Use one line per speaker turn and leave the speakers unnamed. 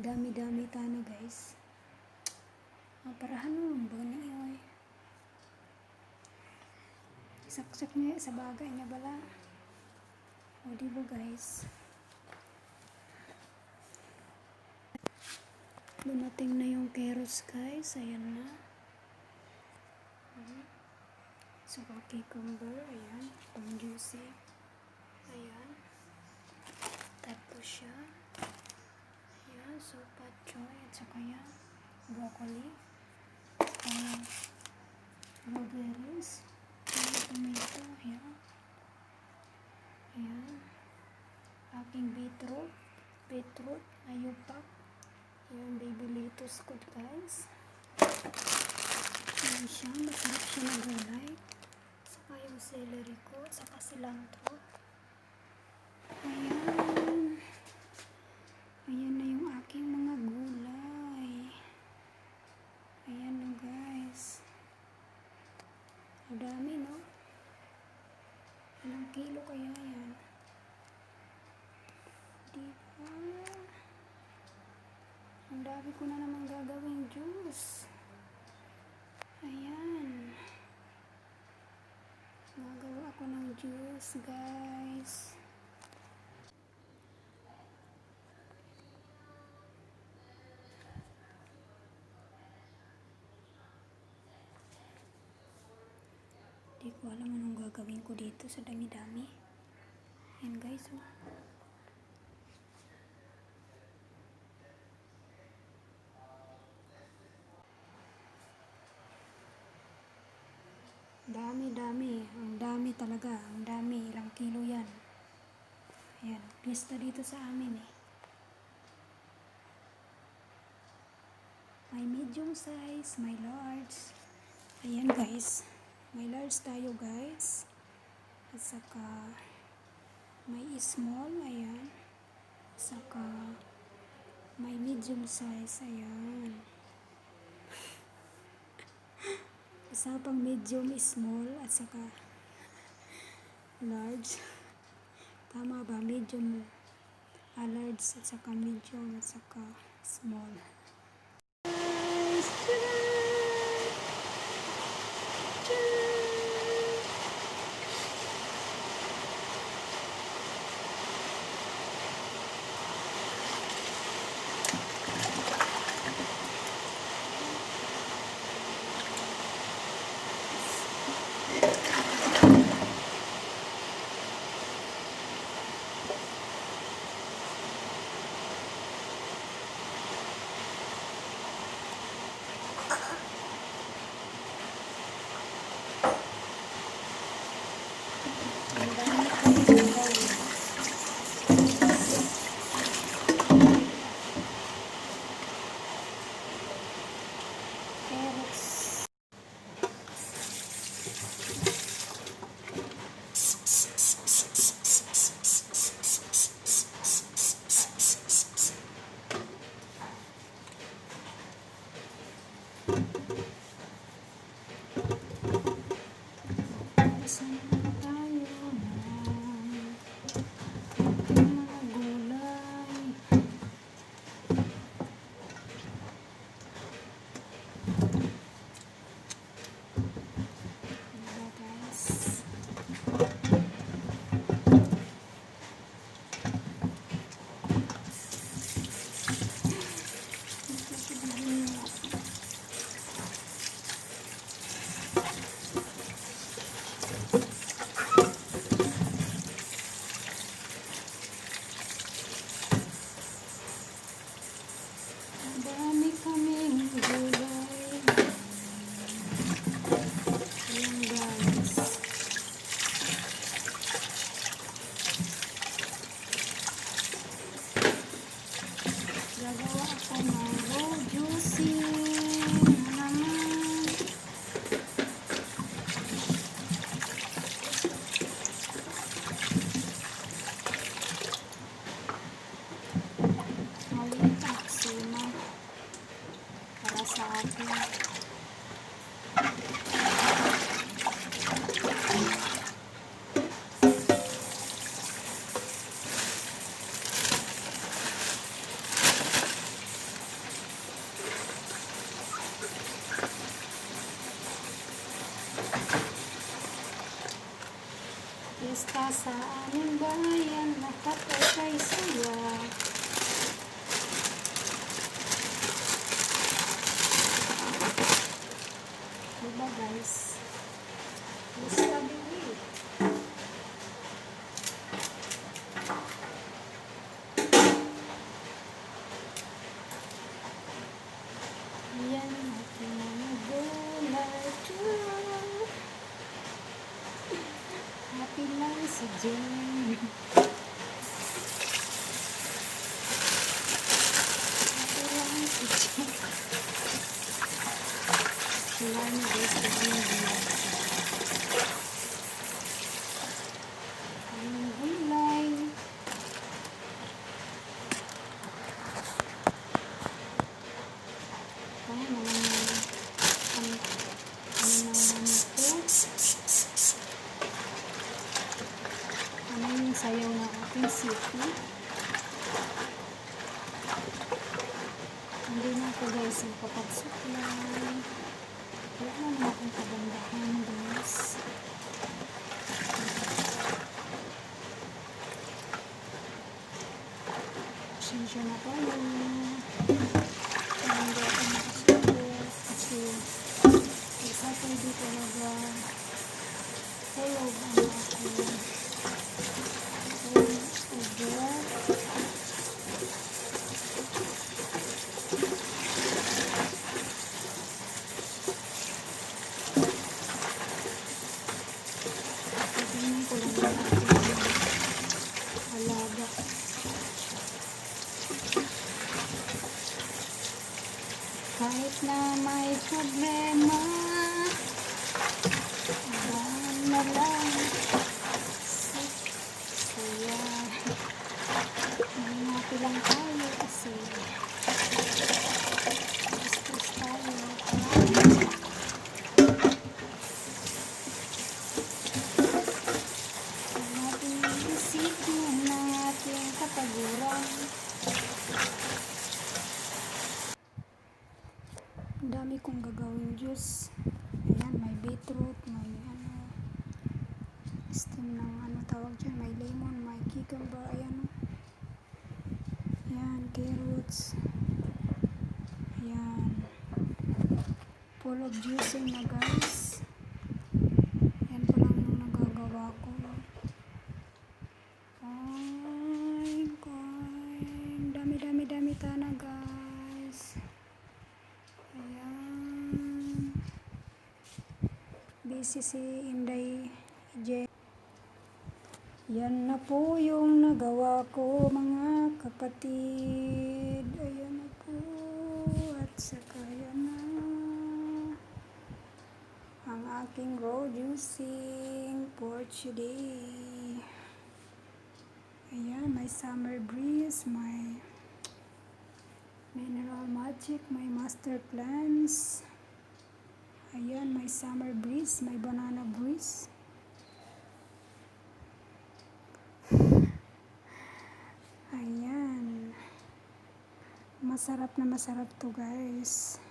Dami-dami tana guys. Parahan nun, baga na iyoy. Saksak niya sa bagay niya bala. O diba guys. Dumating na yung carrots guys. Ayan na. Suka cucumber. Ayan. Pang juicy. Ayan. Tapos siya. Ayan. So pat choy. At saka yan. Broccoli. Ayan. Blueberries. Ayan. Tomato. Ayan. Ayan. Aking beetroot. Beetroot. Ayupak. Ayan. Baby lettuce ko guys. Ayan siya. Masarap siya na gulay. Saka yung celery ko. Saka cilantro. Ayan. Ayan na yung aking mga gulay. Ayan na guys. Ang dami no? Ilang kilo kaya yan? Diba? Ang dami ko na naman gagawing juice. Ayan. Gagawa ako ng juice guys. Di ko alam anong gagawin ko dito sa dami-dami. Ayan guys, oh. Dami-dami. Ang dami talaga. Ang dami. Ilang kilo yan. Ayan. Pista dito sa amin eh. May medium size. May large. Ayan guys. May large tayo guys. At saka may small. Ayan. At saka may medium size. Ayan. Isa pang medium, small, at saka large. Tama ba? Medium, large, at saka medium, at saka small. Sa aming bayan, lahat ay kay saya. Diba guys? Basta bibi. Yan, ating mga gulay dyan. Happy lang si Jen. Happy lang si Jen. Wala niyo guys, ang gulay. Kaya naman ano yung sayaw ng ating city. Hindi na ako guys magpapagsuklay. Wala naman akong kagandahan guys. Pasensya na tayo. Hindi ako makasulit kasi Saturday talaga tulog ang ako. Sabihin ko lang yung aking alaga. Kahit na may problema, alam na lang saya. Hindi lang tayo kasi stress tayo. Ang ating isipin ng ating kataguran. Ang dami kong gagawin juice. Ayan, may beetroot, may steam ng tawag dyan, may lemon, may cucumber, ayan. Ayan, carrots. Ayan. Full of juicing na guys. Ayan pa lang yung nagagawa ko. Ay, dami tana guys. Ayan. Busy si Inday J. Yan na po yung nagawa ko mga kapatid. Ayan na po. At saka yan na ang aking raw juicing for today. Ayan, may summer breeze, may mineral magic, may master plants. Ayan, may summer breeze, may banana breeze. Ayan. Masarap na masarap to guys.